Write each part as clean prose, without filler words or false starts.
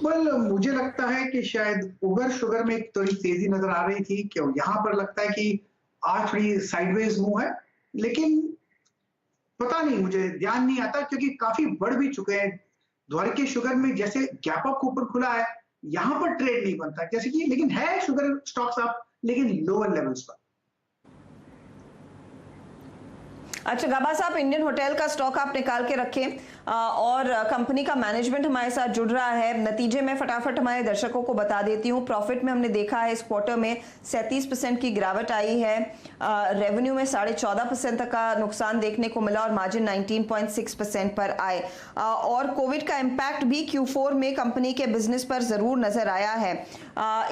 मुझे लगता है कि शायद उबर शुगर में एक थोड़ी तेजी नजर आ रही थी, क्यों यहाँ पर लगता है कि आज थोड़ी साइडवेज मूव है, लेकिन पता नहीं, मुझे ध्यान नहीं आता क्योंकि काफी बढ़ भी चुके हैं। द्वारके शुगर में जैसे गैप अप ऊपर खुला है, यहाँ पर ट्रेड नहीं बनता जैसे कि, लेकिन है शुगर स्टॉक्स अप, लेकिन लोअर लेवल्स पर। अच्छा गाबा साहब, इंडियन होटल का स्टॉक आप निकाल के रखें और कंपनी का मैनेजमेंट हमारे साथ जुड़ रहा है। नतीजे में फटाफट हमारे दर्शकों को बता देती हूँ। प्रॉफिट में हमने देखा है इस क्वार्टर में 37% की गिरावट आई है। रेवेन्यू में 14.5% तक का नुकसान देखने को मिला और मार्जिन 19.6% पर आए। और कोविड का इम्पैक्ट भी Q4 में कंपनी के बिजनेस पर जरूर नजर आया है।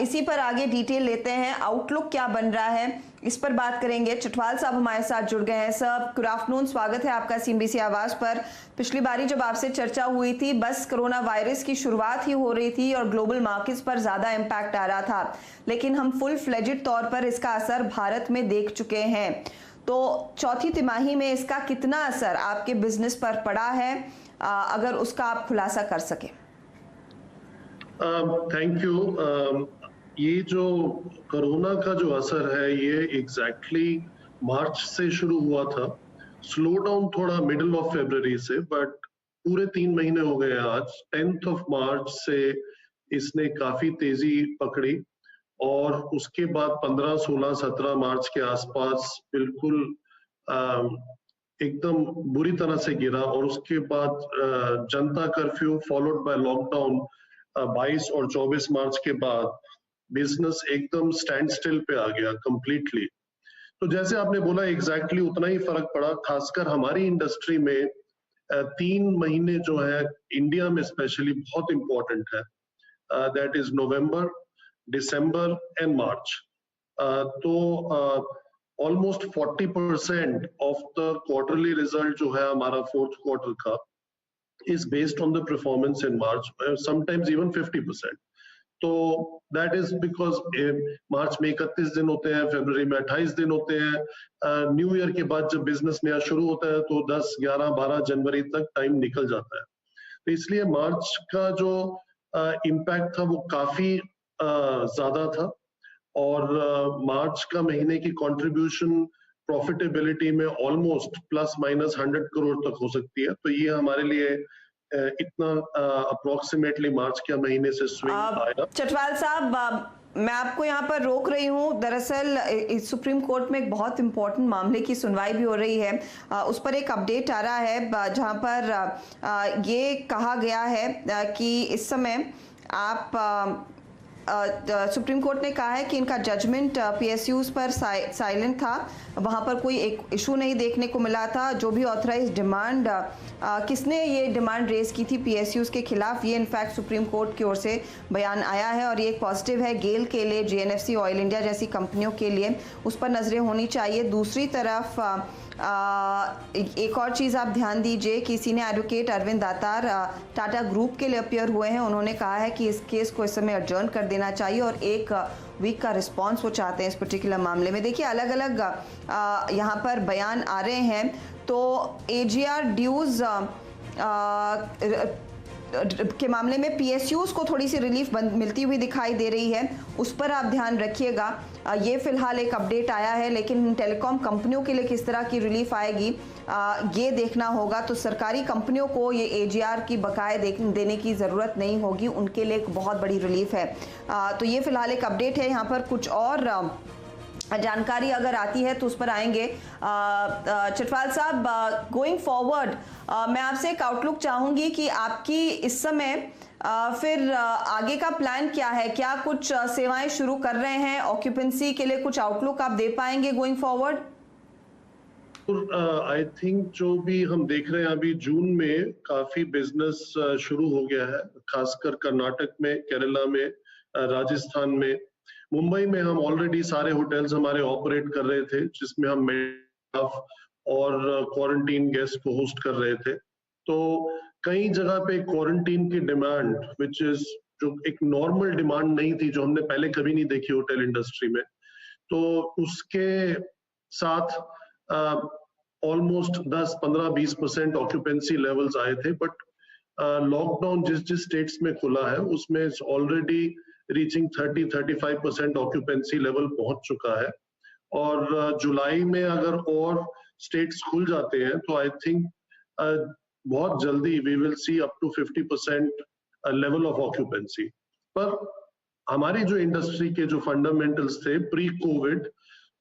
इसी पर आगे डिटेल लेते हैं, आउटलुक क्या बन रहा है इस पर बात करेंगे। चटवाल साहब हमारे साथ जुड़ गए हैं। सर गुड आफ्टरनून, स्वागत है आपका CNBC आवाज पर। पिछली बारी जब आपसे चर्चा हुई थी, बस कोरोना वायरस की शुरुआत ही हो रही थी और ग्लोबल मार्केट्स पर ज्यादा इम्पैक्ट आ रहा था, लेकिन हम फुल फ्लेजेड तौर पर इसका असर भारत में देख चुके हैं। तो चौथी तिमाही में इसका कितना असर आपके बिजनेस पर पड़ा है, अगर उसका आप खुलासा कर सके। Thank you. ये जो कोरोना का जो असर है ये एग्जैक्टली मार्च से शुरू हुआ था। स्लो डाउन थोड़ा मिडिल ऑफ फरवरी से, बट पूरे 3 महीने हो गए आज। 10th of मार्च से इसने काफी तेजी पकड़ी और उसके बाद 15, 16, 17 मार्च के आसपास बिल्कुल एकदम बुरी तरह से गिरा और उसके बाद जनता कर्फ्यू फॉलोड बाय लॉकडाउन 22 और 24 मार्च के बाद बिजनेस एकदम स्टैंड स्टिल पे आ गया कंप्लीटली। तो जैसे आपने बोला एग्जैक्टली उतना ही फर्क पड़ा, खासकर हमारी इंडस्ट्री में 3 महीने जो है इंडिया में स्पेशली बहुत इंपॉर्टेंट है। That is November, December and March. तो almost 40% of the quarterly result जो है हमारा 4th क्वार्टर का is based on the performance in March, sometimes even 50%. तो दैट इज बिकॉज मार्च में 31 दिन होते हैं, फरवरी में 28 दिन होते हैं। न्यू ईयर के बाद जब बिजनेस नया शुरू होता है तो 10, 11, 12 जनवरी तक टाइम निकल जाता है। तो इसलिए मार्च का जो इम्पैक्ट था वो काफी ज्यादा था और मार्च का महीने की कंट्रीब्यूशन प्रॉफिटेबिलिटी में ऑलमोस्ट प्लस माइनस 100 करोड़ तक हो सकती है। तो ये हमारे लिए इतना अप्रोक्सीमेटली मार्च के महीने से स्विंग आया। चटवाल साहब, मैं आपको यहाँ पर रोक रही हूँ। दरअसल सुप्रीम कोर्ट में एक बहुत इंपॉर्टेंट मामले की सुनवाई भी हो रही है। उस पर एक अपडेट आ रहा है जहाँ पर ये कहा गया है कि इस समय आप सुप्रीम कोर्ट ने कहा है कि इनका जजमेंट PSUs पर साइलेंट था, वहां पर कोई एक इशू नहीं देखने को मिला था। जो भी ऑथराइज डिमांड, किसने ये डिमांड रेज की थी PSUs के खिलाफ, ये इनफैक्ट सुप्रीम कोर्ट की ओर से बयान आया है और ये एक पॉजिटिव है गेल के लिए, GNFC ऑयल इंडिया जैसी कंपनियों के लिए, उस पर नजरें होनी चाहिए। दूसरी तरफ एक और चीज़ आप ध्यान दीजिए कि सीनियर एडवोकेट अरविंद दातार टाटा ग्रुप के लिए अपीयर हुए हैं। उन्होंने कहा है कि इस केस को इस समय एडजर्न कर देना चाहिए और 1 वीक का रिस्पांस वो चाहते हैं इस पर्टिकुलर मामले में। देखिए अलग अलग यहाँ पर बयान आ रहे हैं। तो AGR ड्यूज के मामले में PSUs को थोड़ी सी रिलीफ मिलती हुई दिखाई दे रही है, उस पर आप ध्यान रखिएगा। ये फिलहाल एक अपडेट आया है, लेकिन टेलीकॉम कंपनियों के लिए किस तरह की रिलीफ आएगी ये देखना होगा। तो सरकारी कंपनियों को ये AGR की बकाये देने की ज़रूरत नहीं होगी, उनके लिए एक बहुत बड़ी रिलीफ है। तो ये फिलहाल एक अपडेट है। यहाँ पर कुछ और जानकारी अगर आती है तो उस पर आएंगे। चटवाल साहब, गोइंग फॉरवर्ड मैं आपसे एक आउटलुक चाहूंगी कि आपकी इस समय फिर आगे का प्लान क्या है? क्या कुछ सेवाएं शुरू कर रहे हैं? ऑक्यूपेंसी के लिए कुछ आउटलुक आप दे पाएंगे गोइंग फॉरवर्ड? आई थिंक जो भी हम देख रहे हैं अभी जून में काफी बिजनेस शुरू हो गया है, खासकर कर्नाटक में, केरला में, राजस्थान में, मुंबई में हम ऑलरेडी सारे होटल्स हमारे ऑपरेट कर रहे थे, जिसमें हम और क्वारंटीन गेस्ट को होस्ट कर रहे थे। तो कई जगह पे क्वारंटीन की डिमांड विच इज जो एक नॉर्मल डिमांड नहीं थी, जो हमने पहले कभी नहीं देखी होटल इंडस्ट्री में, तो उसके साथ ऑलमोस्ट 10, 15, 20% ऑक्यूपेंसी लेवल्स आए थे। बट लॉकडाउन जिस जिस स्टेट्स में खुला है उसमें ऑलरेडी रीचिंग 30-35% ऑक्यूपेंसी लेवल पहुंच चुका है, और जुलाई में अगर और स्टेट्स खुल जाते हैं तो आई थिंक बहुत जल्दी we will see up to 50% level of occupancy. पर हमारी जो इंडस्ट्री के जो फंडामेंटल्स थे प्री कोविड,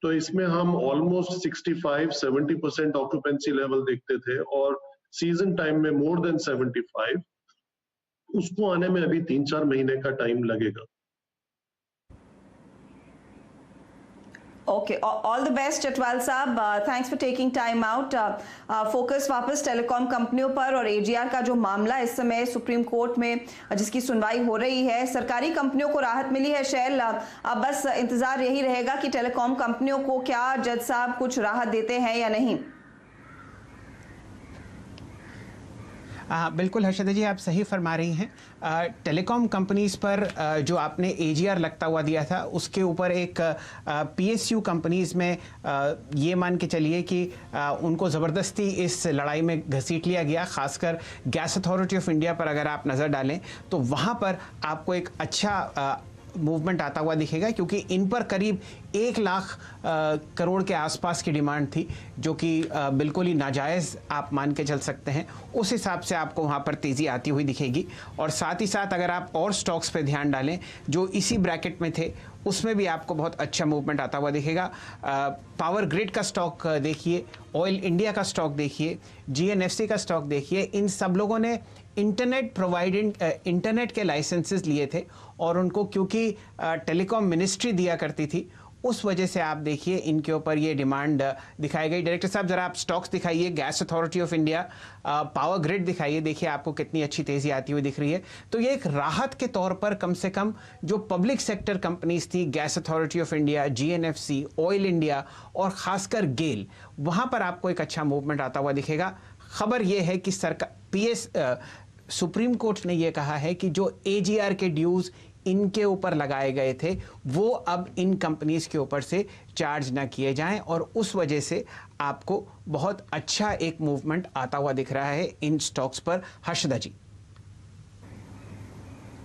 तो इसमें हम ऑलमोस्ट 65-70% ऑक्यूपेंसी लेवल देखते थे, और सीजन टाइम में मोर देन 75। उसको आने में अभी 3-4 महीने का टाइम लगेगा। Okay, all the best Chatwal साहब, thanks for taking time out. Focus वापस टेलीकॉम कंपनियों पर और एजीआर का जो मामला इस समय सुप्रीम कोर्ट में जिसकी सुनवाई हो रही है, सरकारी कंपनियों को राहत मिली है शैल, अब बस इंतजार यही रहेगा कि टेलीकॉम कंपनियों को क्या जज साहब कुछ राहत देते हैं या नहीं। बिल्कुल हर्षदा जी, आप सही फरमा रही हैं। टेलीकॉम कंपनीज़ पर जो आपने एजीआर लगता हुआ दिया था उसके ऊपर एक पीएसयू कंपनीज़ में ये मान के चलिए कि उनको ज़बरदस्ती इस लड़ाई में घसीट लिया गया। ख़ासकर गैस अथॉरिटी ऑफ इंडिया पर अगर आप नज़र डालें तो वहाँ पर आपको एक अच्छा मूवमेंट आता हुआ दिखेगा, क्योंकि इन पर करीब 1 लाख करोड़ के आसपास की डिमांड थी, जो कि बिल्कुल ही नाजायज़ आप मान के चल सकते हैं। उस हिसाब से आपको वहाँ पर तेज़ी आती हुई दिखेगी। और साथ ही साथ अगर आप और स्टॉक्स पे ध्यान डालें जो इसी ब्रैकेट में थे, उसमें भी आपको बहुत अच्छा मूवमेंट आता हुआ दिखेगा। पावर ग्रिड का स्टॉक देखिए, ऑयल इंडिया का स्टॉक देखिए, जीएनएफसी का स्टॉक देखिए, इन सब लोगों ने इंटरनेट के लाइसेंसेस लिए थे, और उनको क्योंकि टेलीकॉम मिनिस्ट्री दिया करती थी, उस वजह से आप देखिए इनके ऊपर ये डिमांड दिखाई गई। डायरेक्टर साहब ज़रा आप स्टॉक्स दिखाइए, gas authority of India, power grid दिखाइए, देखिए आपको कितनी अच्छी तेज़ी आती हुई दिख रही है। तो ये एक राहत के तौर पर कम से कम जो पब्लिक सेक्टर कंपनीज थी, gas authority of India, GNFC, oil India और ख़ासकर गेल, वहाँ पर आपको एक अच्छा मूवमेंट आता हुआ दिखेगा। खबर यह है कि सुप्रीम कोर्ट ने यह कहा है कि जो एजीआर के ड्यूज इनके ऊपर लगाए गए थे वो अब इन कंपनीज के ऊपर से चार्ज ना किए जाएं, और उस वजह से आपको बहुत अच्छा एक मूवमेंट आता हुआ दिख रहा है इन स्टॉक्स पर। हर्षदा जी।